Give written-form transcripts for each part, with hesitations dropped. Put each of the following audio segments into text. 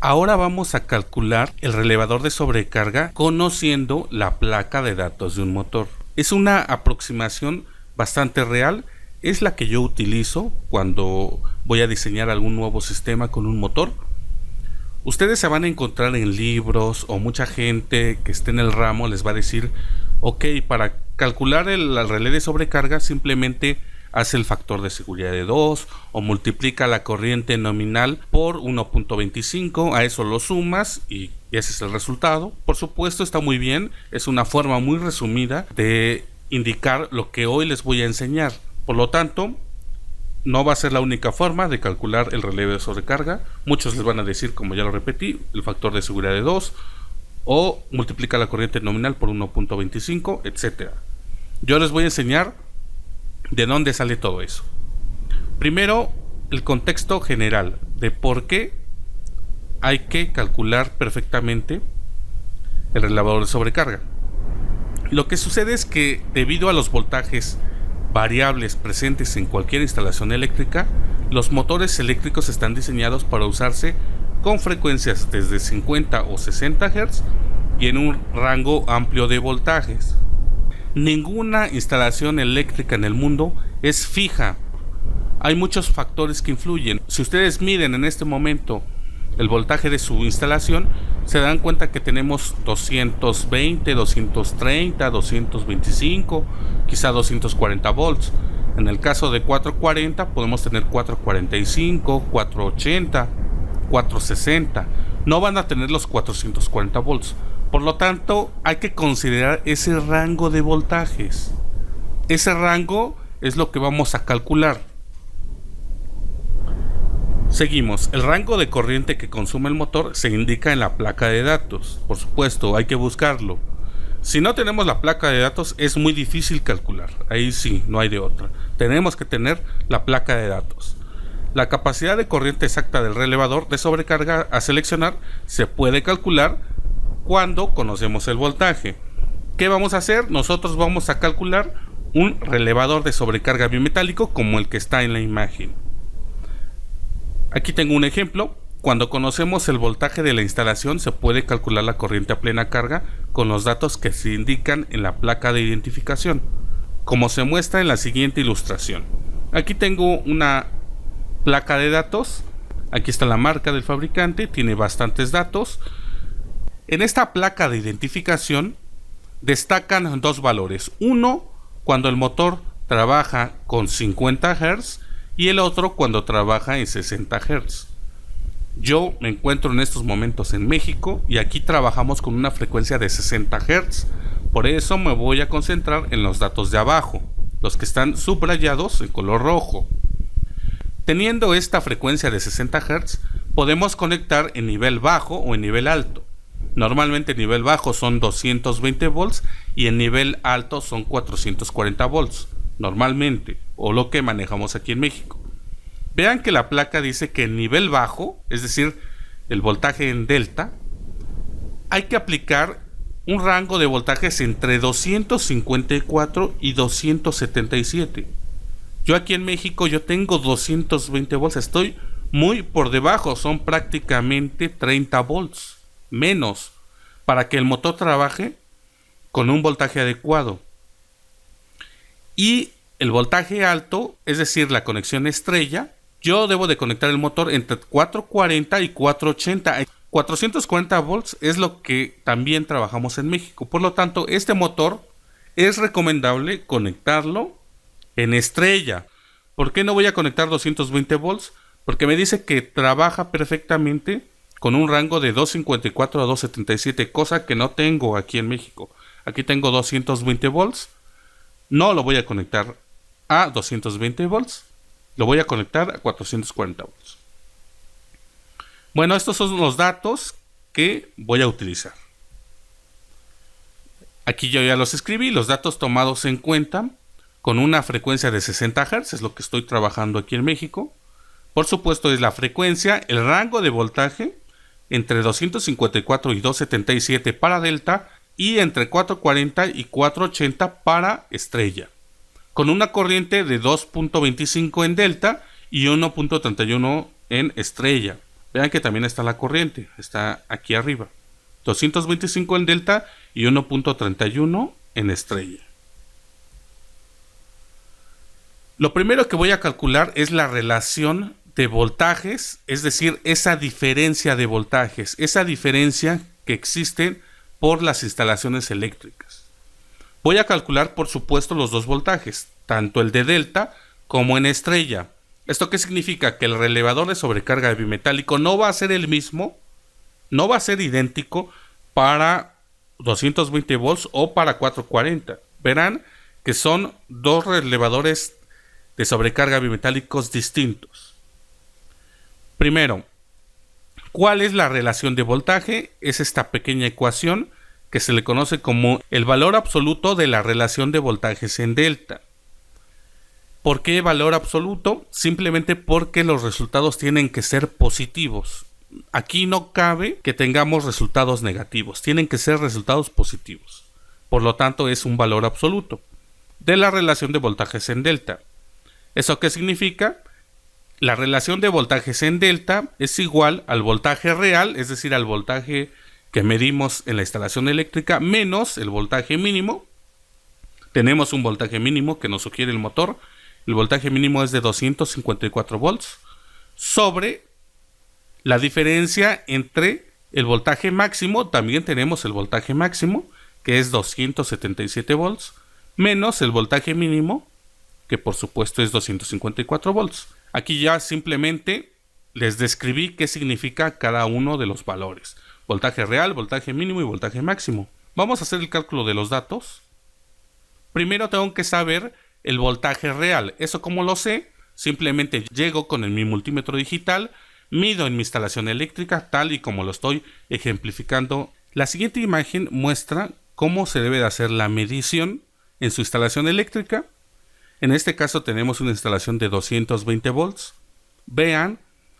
Ahora vamos a calcular el relevador de sobrecarga conociendo la placa de datos de un motor. Es una aproximación bastante real, es la que yo utilizo cuando voy a diseñar algún nuevo sistema con un motor. Ustedes se van a encontrar en libros o mucha gente que esté en el ramo les va a decir, ok, para calcular el relé de sobrecarga simplemente hace el factor de seguridad de 2 o multiplica la corriente nominal por 1.25, a eso lo sumas y ese es el resultado. Por supuesto está muy bien, es una forma muy resumida de indicar lo que hoy les voy a enseñar. Por lo tanto, no va a ser la única forma de calcular el relevo de sobrecarga. Muchos les van a decir, como ya lo repetí, el factor de seguridad de 2 o multiplica la corriente nominal por 1.25, etc. Yo les voy a enseñar de dónde sale todo eso. Primero, el contexto general de por qué hay que calcular perfectamente el relevador de sobrecarga. Lo que sucede es que debido a los voltajes variables presentes en cualquier instalación eléctrica, los motores eléctricos están diseñados para usarse con frecuencias desde 50 o 60 Hz y en un rango amplio de voltajes. Ninguna instalación eléctrica en el mundo es fija. Hay muchos factores que influyen. Si ustedes miden en este momento el voltaje de su instalación, se dan cuenta que tenemos 220, 230, 225, quizá 240 volts. En el caso de 440 podemos tener 445, 480, 460. No van a tener los 440 volts. Por lo tanto, hay que considerar ese rango de voltajes. Ese rango es lo que vamos a calcular. Seguimos. El rango de corriente que consume el motor se indica en la placa de datos. Por supuesto, hay que buscarlo. Si no tenemos la placa de datos, es muy difícil calcular. Ahí sí, no hay de otra. Tenemos que tener la placa de datos. La capacidad de corriente exacta del relevador de sobrecarga a seleccionar se puede calcular cuando conocemos el voltaje. ¿Qué vamos a hacer? Nosotros vamos a calcular un relevador de sobrecarga bimetálico como el que está en la imagen. Aquí tengo un ejemplo. Cuando conocemos el voltaje de la instalación se puede calcular la corriente a plena carga con los datos que se indican en la placa de identificación, como se muestra en la siguiente ilustración. Aquí tengo una placa de datos. Aquí está la marca del fabricante, tiene bastantes datos. En esta placa de identificación destacan dos valores. Uno, cuando el motor trabaja con 50 Hz y el otro cuando trabaja en 60 Hz. Yo me encuentro en estos momentos en México y aquí trabajamos con una frecuencia de 60 Hz. Por eso me voy a concentrar en los datos de abajo, los que están subrayados en color rojo. Teniendo esta frecuencia de 60 Hz, podemos conectar en nivel bajo o en nivel alto. Normalmente en nivel bajo son 220 volts y en nivel alto son 440 volts, normalmente, o lo que manejamos aquí en México. Vean que la placa dice que en nivel bajo, es decir, el voltaje en delta, hay que aplicar un rango de voltajes entre 254 y 277. Yo aquí en México yo tengo 220 volts, estoy muy por debajo, son prácticamente 30 volts. Menos para que el motor trabaje con un voltaje adecuado. Y el voltaje alto, es decir, la conexión estrella, yo debo de conectar el motor entre 440 y 480. 440 volts es lo que también trabajamos en México. Por lo tanto, este motor es recomendable conectarlo en estrella. ¿Por qué no voy a conectar 220 volts? Porque me dice que trabaja perfectamente con un rango de 254 a 277, cosa que no tengo aquí en México. Aquí tengo 220 volts. No lo voy a conectar a 220 volts. Lo voy a conectar a 440 volts. Bueno, estos son los datos que voy a utilizar. Aquí yo ya los escribí, los datos tomados en cuenta con una frecuencia de 60 Hz, es lo que estoy trabajando aquí en México. Por supuesto es la frecuencia, el rango de voltaje entre 254 y 277 para delta y entre 440 y 480 para estrella, con una corriente de 2.25 en delta y 1.31 en estrella. Vean que también está la corriente, está aquí arriba. 225 en delta y 1.31 en estrella. Lo primero que voy a calcular es la relación de voltajes, es decir, esa diferencia de voltajes, esa diferencia que existe por las instalaciones eléctricas. Voy a calcular, por supuesto, los dos voltajes, tanto el de delta como en estrella. ¿Esto qué significa? Que el relevador de sobrecarga bimetálico no va a ser el mismo, no va a ser idéntico para 220 volts o para 440. Verán que son dos relevadores de sobrecarga bimetálicos distintos. Primero, ¿cuál es la relación de voltaje? Es esta pequeña ecuación que se le conoce como el valor absoluto de la relación de voltajes en delta. ¿Por qué valor absoluto? Simplemente porque los resultados tienen que ser positivos. Aquí no cabe que tengamos resultados negativos, tienen que ser resultados positivos. Por lo tanto, es un valor absoluto de la relación de voltajes en delta. ¿Eso qué significa? La relación de voltajes en delta es igual al voltaje real, es decir, al voltaje que medimos en la instalación eléctrica, menos el voltaje mínimo. Tenemos un voltaje mínimo que nos sugiere el motor. El voltaje mínimo es de 254 volts sobre la diferencia entre el voltaje máximo. También tenemos el voltaje máximo, que es 277 volts, menos el voltaje mínimo, que por supuesto es 254 volts. Aquí ya simplemente les describí qué significa cada uno de los valores. Voltaje real, voltaje mínimo y voltaje máximo. Vamos a hacer el cálculo de los datos. Primero tengo que saber el voltaje real. ¿Eso cómo lo sé? Simplemente llego con mi multímetro digital, mido en mi instalación eléctrica tal y como lo estoy ejemplificando. La siguiente imagen muestra cómo se debe de hacer la medición en su instalación eléctrica. En este caso tenemos una instalación de 220 volts. Vean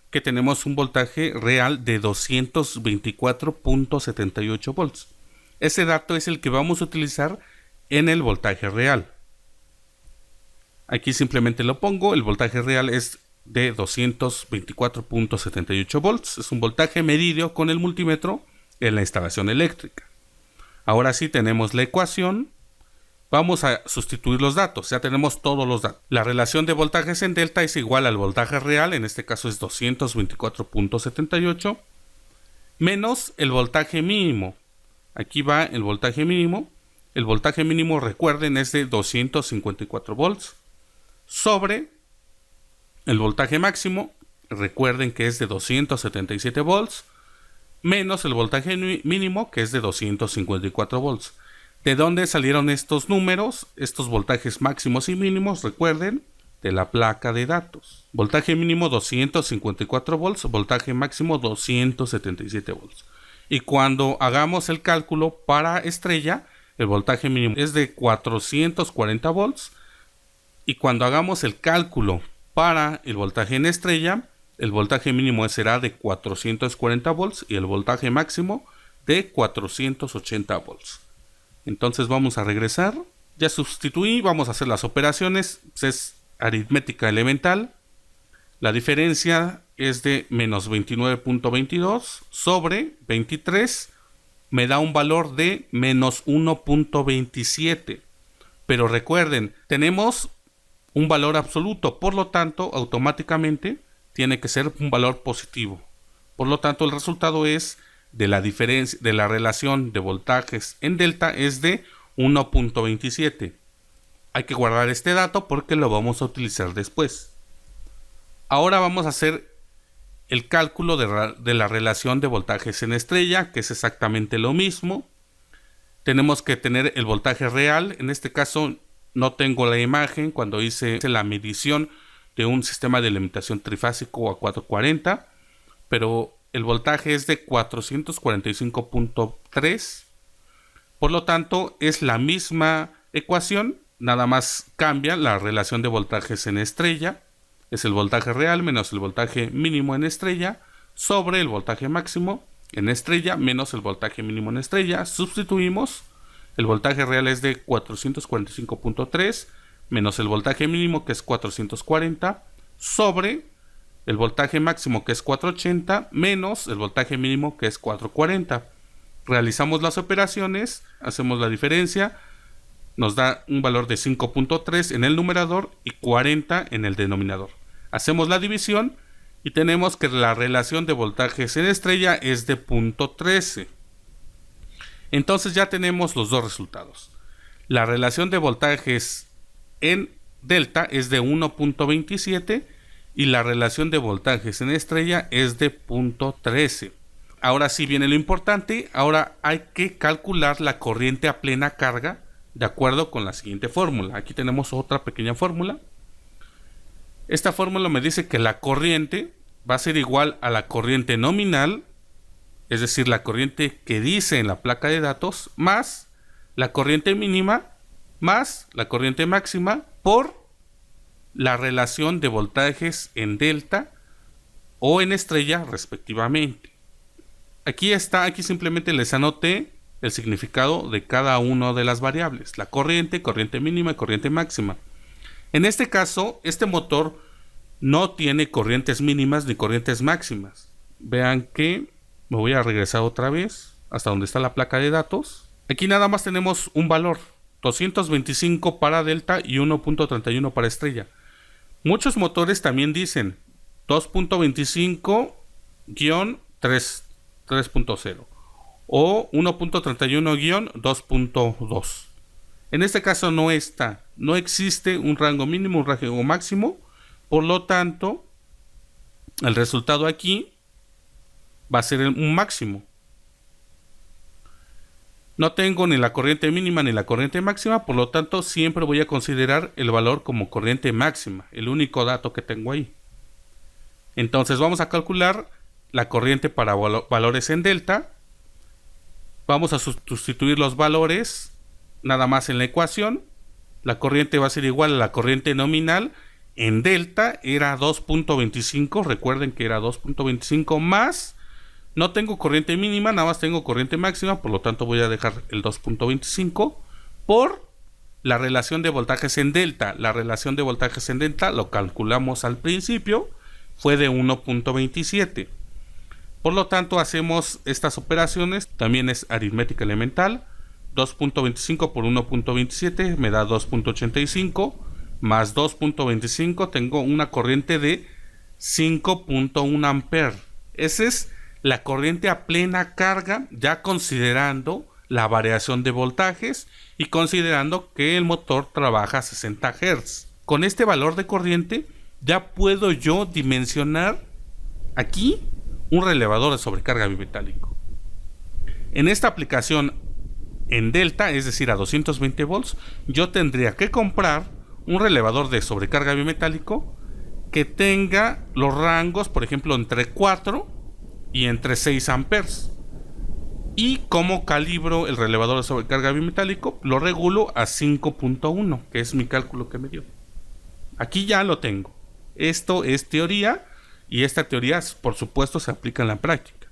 que tenemos un voltaje real de 224.78 volts. Ese dato es el que vamos a utilizar en el voltaje real. Aquí simplemente lo pongo. El voltaje real es de 224.78 volts. Es un voltaje medido con el multímetro en la instalación eléctrica. Ahora sí tenemos la ecuación. Vamos a sustituir los datos. Ya tenemos todos los datos. La relación de voltajes en delta es igual al voltaje real. En este caso es 224.78 menos el voltaje mínimo. Aquí va el voltaje mínimo. El voltaje mínimo, recuerden, es de 254 volts sobre el voltaje máximo, recuerden que es de 277 volts, menos el voltaje mínimo, que es de 254 volts. ¿De dónde salieron estos números? Estos voltajes máximos y mínimos, recuerden, de la placa de datos. Voltaje mínimo 254 volts, voltaje máximo 277 volts. Y cuando hagamos el cálculo para estrella, el voltaje mínimo es de 440 volts. Y cuando hagamos el cálculo para el voltaje en estrella, el voltaje mínimo será de 440 volts y el voltaje máximo de 480 volts. Entonces vamos a regresar. Ya sustituí, vamos a hacer las operaciones. Es aritmética elemental. La diferencia es de menos 29.22 sobre 23. Me da un valor de menos 1.27. Pero recuerden, tenemos un valor absoluto, por lo tanto, automáticamente tiene que ser un valor positivo. Por lo tanto, el resultado es de la diferencia de la relación de voltajes en delta es de 1.27. Hay que guardar este dato porque lo vamos a utilizar después. Ahora vamos a hacer el cálculo de la relación de voltajes en estrella, que es exactamente lo mismo. Tenemos que tener el voltaje real. En este caso no tengo la imagen cuando hice la medición de un sistema de alimentación trifásico a 440, pero el voltaje es de 445.3. Por lo tanto, es la misma ecuación, nada más cambia la relación de voltajes en estrella. Es el voltaje real menos el voltaje mínimo en estrella sobre el voltaje máximo en estrella menos el voltaje mínimo en estrella. Sustituimos. El voltaje real es de 445.3 menos el voltaje mínimo, que es 440, sobre el voltaje máximo, que es 480, menos el voltaje mínimo, que es 440. Realizamos las operaciones, hacemos la diferencia, nos da un valor de 5.3 en el numerador y 40 en el denominador. Hacemos la división y tenemos que la relación de voltajes en estrella es de 0.13. Entonces ya tenemos los dos resultados. La relación de voltajes en delta es de 1.27 y la relación de voltajes en estrella es de 0.13. Ahora sí viene lo importante. Ahora hay que calcular la corriente a plena carga de acuerdo con la siguiente fórmula. Aquí tenemos otra pequeña fórmula. Esta fórmula me dice que la corriente va a ser igual a la corriente nominal, es decir, la corriente que dice en la placa de datos, más la corriente mínima, más la corriente máxima, por la relación de voltajes en delta o en estrella respectivamente. Aquí simplemente les anoté el significado de cada una de las variables, la corriente, corriente mínima y corriente máxima. En este caso, este motor no tiene corrientes mínimas ni corrientes máximas. Vean que me voy a regresar otra vez hasta donde está la placa de datos. Aquí nada más tenemos un valor, 225 para delta y 1.31 para estrella. Muchos motores también dicen 2.25-3.0 o 1.31-2.2. En este caso no existe un rango mínimo, un rango máximo. Por lo tanto, el resultado aquí va a ser un máximo. No tengo ni la corriente mínima ni la corriente máxima, por lo tanto siempre voy a considerar el valor como corriente máxima, el único dato que tengo ahí. Entonces vamos a calcular la corriente para valores en delta. Vamos a sustituir los valores nada más en la ecuación. La corriente va a ser igual a la corriente nominal. En delta era 2.25, recuerden que era 2.25 más, no tengo corriente mínima, nada más tengo corriente máxima, por lo tanto voy a dejar el 2.25 por la relación de voltajes en delta. La relación de voltajes en delta lo calculamos al principio, fue de 1.27. Por lo tanto hacemos estas operaciones, también es aritmética elemental. 2.25 por 1.27 me da 2.85 más 2.25, tengo una corriente de 5.1 amperes. Esa es la corriente a plena carga, ya considerando la variación de voltajes y considerando que el motor trabaja a 60 Hz. Con este valor de corriente ya puedo yo dimensionar aquí un relevador de sobrecarga bimetálico. En esta aplicación en delta, es decir a 220 volts, yo tendría que comprar un relevador de sobrecarga bimetálico que tenga los rangos, por ejemplo, entre 4 y entre 6 amperes. ¿Y cómo calibro el relevador de sobrecarga bimetálico? Lo regulo a 5.1, que es mi cálculo que me dio. Aquí ya lo tengo. Esto es teoría y esta teoría, por supuesto, se aplica en la práctica.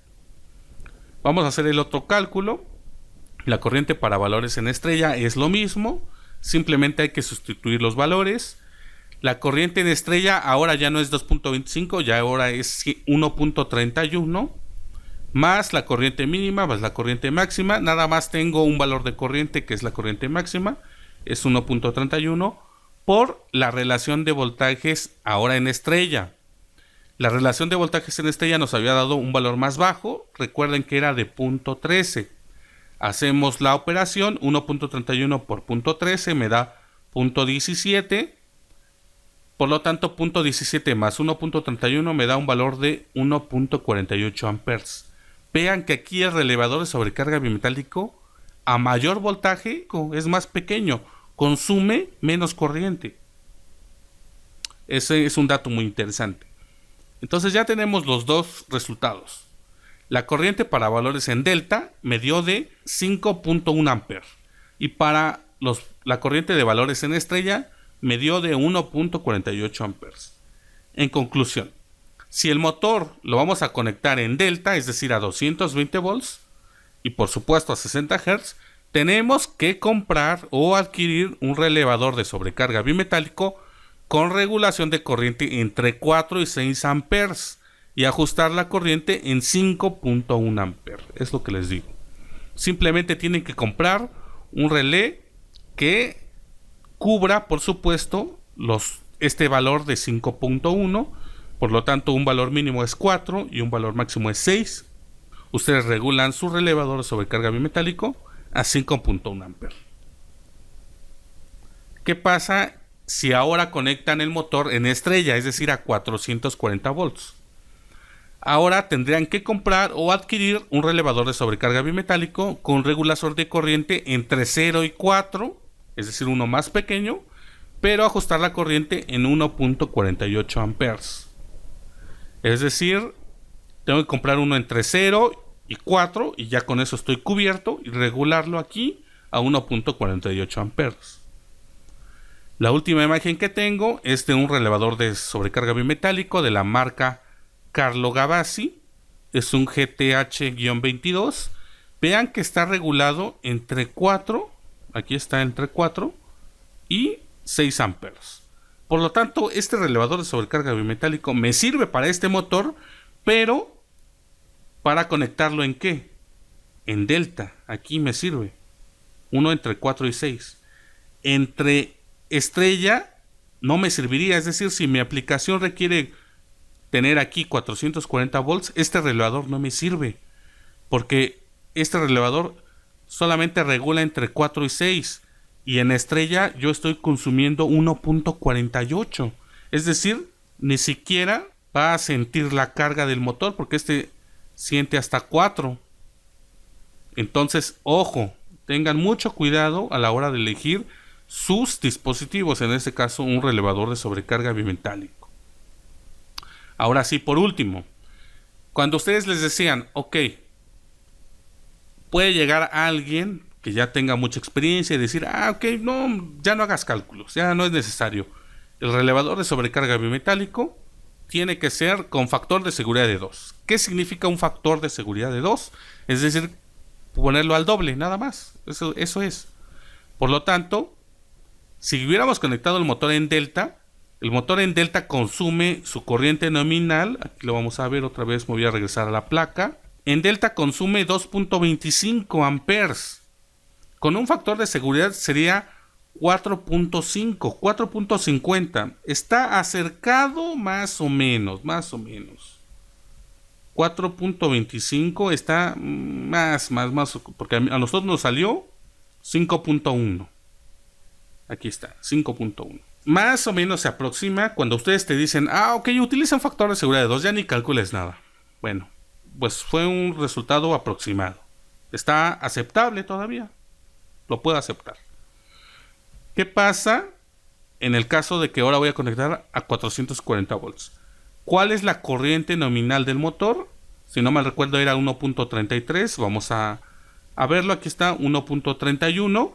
Vamos a hacer el otro cálculo. La corriente para valores en estrella es lo mismo. Simplemente hay que sustituir los valores. La corriente en estrella ahora ya no es 2.25, ya ahora es 1.31, más la corriente mínima, más la corriente máxima. Nada más tengo un valor de corriente que es la corriente máxima, es 1.31, por la relación de voltajes ahora en estrella. La relación de voltajes en estrella nos había dado un valor más bajo, recuerden que era de 0.13. Hacemos la operación, 1.31 por 0.13 me da 0.17. Por lo tanto, 0.17 más 1.31 me da un valor de 1.48 amperes. Vean que aquí el relevador de sobrecarga bimetálico a mayor voltaje es más pequeño, consume menos corriente. Ese es un dato muy interesante. Entonces ya tenemos los dos resultados. La corriente para valores en delta me dio de 5.1 amperes y para la corriente de valores en estrella me dio de 1.48 amperes. En conclusión, si el motor lo vamos a conectar en delta, es decir a 220 volts y por supuesto a 60 Hz, tenemos que comprar o adquirir un relevador de sobrecarga bimetálico con regulación de corriente entre 4 y 6 amperes y ajustar la corriente en 5.1 amperes. Es lo que les digo. Simplemente tienen que comprar un relé que cubra, por supuesto, este valor de 5.1. Por lo tanto, un valor mínimo es 4 y un valor máximo es 6. Ustedes regulan su relevador de sobrecarga bimetálico a 5.1 amperes. ¿Qué pasa si ahora conectan el motor en estrella, es decir, a 440 volts? Ahora tendrían que comprar o adquirir un relevador de sobrecarga bimetálico con regulador de corriente entre 0 y 4, es decir, uno más pequeño, pero ajustar la corriente en 1.48 amperes. Es decir, tengo que comprar uno entre 0 y 4 y ya con eso estoy cubierto y regularlo aquí a 1.48 amperes. La última imagen que tengo es de un relevador de sobrecarga bimetálico de la marca Carlo Gavazzi. Es un GTH-22. Vean que está regulado entre 4, aquí está entre 4 y 6 amperes. Por lo tanto, este relevador de sobrecarga bimetálico me sirve para este motor, pero para conectarlo ¿en qué? En delta. Aquí me sirve. Uno entre 4 y 6. Entre estrella no me serviría. Es decir, si mi aplicación requiere tener aquí 440 volts, este relevador no me sirve. Porque este relevador solamente regula entre 4 y 6. Y en estrella yo estoy consumiendo 1.48. Es decir, ni siquiera va a sentir la carga del motor porque este siente hasta 4. Entonces, ojo, tengan mucho cuidado a la hora de elegir sus dispositivos, en este caso un relevador de sobrecarga bimetálico. Ahora sí, por último, cuando ustedes les decían, ok, puede llegar alguien que ya tenga mucha experiencia y decir, ok, no, ya no hagas cálculos, ya no es necesario. El relevador de sobrecarga bimetálico tiene que ser con factor de seguridad de 2. ¿Qué significa un factor de seguridad de 2? Es decir, ponerlo al doble, nada más. Eso es. Por lo tanto, si hubiéramos conectado el motor en delta consume su corriente nominal. Aquí lo vamos a ver otra vez, me voy a regresar a la placa. En delta consume 2.25 amperes. Con un factor de seguridad sería 4.5, 4.50. Está acercado más o menos. 4.25 está más, porque a nosotros nos salió 5.1. Aquí está, 5.1. Más o menos se aproxima cuando ustedes te dicen, ok, utiliza un factor de seguridad de 2, ya ni calcules nada. Bueno, pues fue un resultado aproximado. Está aceptable todavía. Lo puedo aceptar. ¿Qué pasa en el caso de que ahora voy a conectar a 440 volts? ¿Cuál es la corriente nominal del motor? Si no me recuerdo era 1.33. Vamos a verlo. Aquí está 1.31.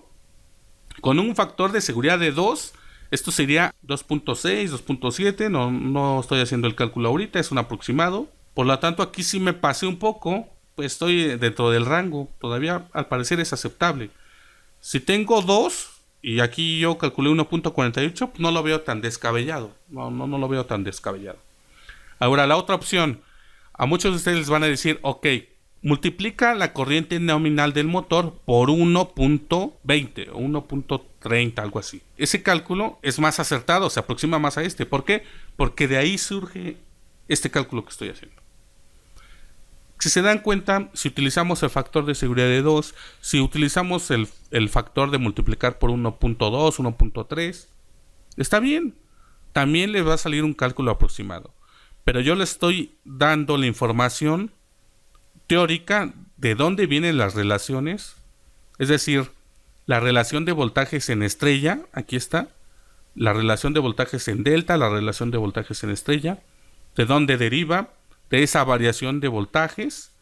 Con un factor de seguridad de 2. Esto sería 2.6, 2.7. No estoy haciendo el cálculo ahorita. Es un aproximado. Por lo tanto aquí sí me pasé un poco. Pues estoy dentro del rango. Todavía al parecer es aceptable. Si tengo 2 y aquí yo calculé 1.48, no lo veo tan descabellado. No lo veo tan descabellado. Ahora, la otra opción. A muchos de ustedes les van a decir, ok, multiplica la corriente nominal del motor por 1.20 o 1.30, algo así. Ese cálculo es más acertado, se aproxima más a este. ¿Por qué? Porque de ahí surge este cálculo que estoy haciendo. Si se dan cuenta, si utilizamos el factor de seguridad de 2, si utilizamos el factor de multiplicar por 1.2, 1.3, está bien. También les va a salir un cálculo aproximado. Pero yo les estoy dando la información teórica de dónde vienen las relaciones. Es decir, la relación de voltajes en estrella, aquí está. La relación de voltajes en delta, la relación de voltajes en estrella. De dónde deriva, de esa variación de voltajes.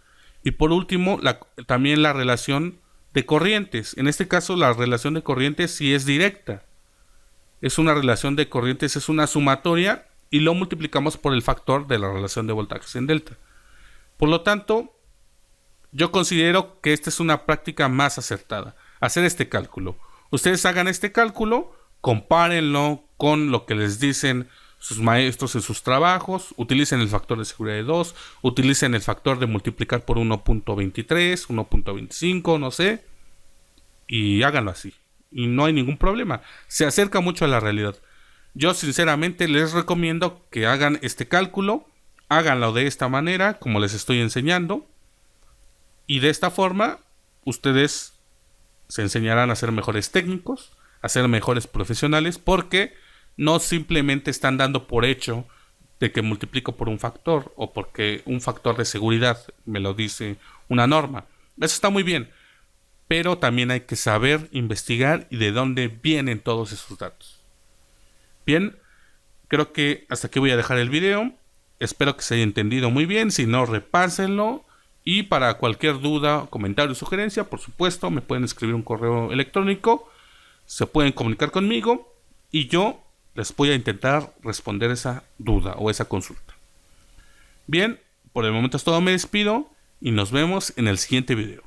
Y por último, también la relación de corrientes. En este caso, la relación de corrientes sí es directa. Es una relación de corrientes, es una sumatoria y lo multiplicamos por el factor de la relación de voltajes en delta. Por lo tanto, yo considero que esta es una práctica más acertada. Hacer este cálculo. Ustedes hagan este cálculo, compárenlo con lo que les dicen sus maestros en sus trabajos. Utilicen el factor de seguridad de 2, utilicen el factor de multiplicar por 1.23, 1.25, no sé, y háganlo así. Y no hay ningún problema. Se acerca mucho a la realidad. Yo sinceramente les recomiendo que hagan este cálculo, háganlo de esta manera, como les estoy enseñando, y de esta forma ustedes se enseñarán a ser mejores técnicos, a ser mejores profesionales, porque no simplemente están dando por hecho de que multiplico por un factor o porque un factor de seguridad me lo dice una norma. Eso está muy bien, pero también hay que saber investigar y de dónde vienen todos esos datos. Bien, creo que hasta aquí voy a dejar el video. Espero que se haya entendido muy bien. Si no, repásenlo. Y para cualquier duda, comentario o sugerencia, por supuesto, me pueden escribir un correo electrónico. Se pueden comunicar conmigo y yo les voy a intentar responder esa duda o esa consulta. Bien, por el momento es todo. Me despido y nos vemos en el siguiente video.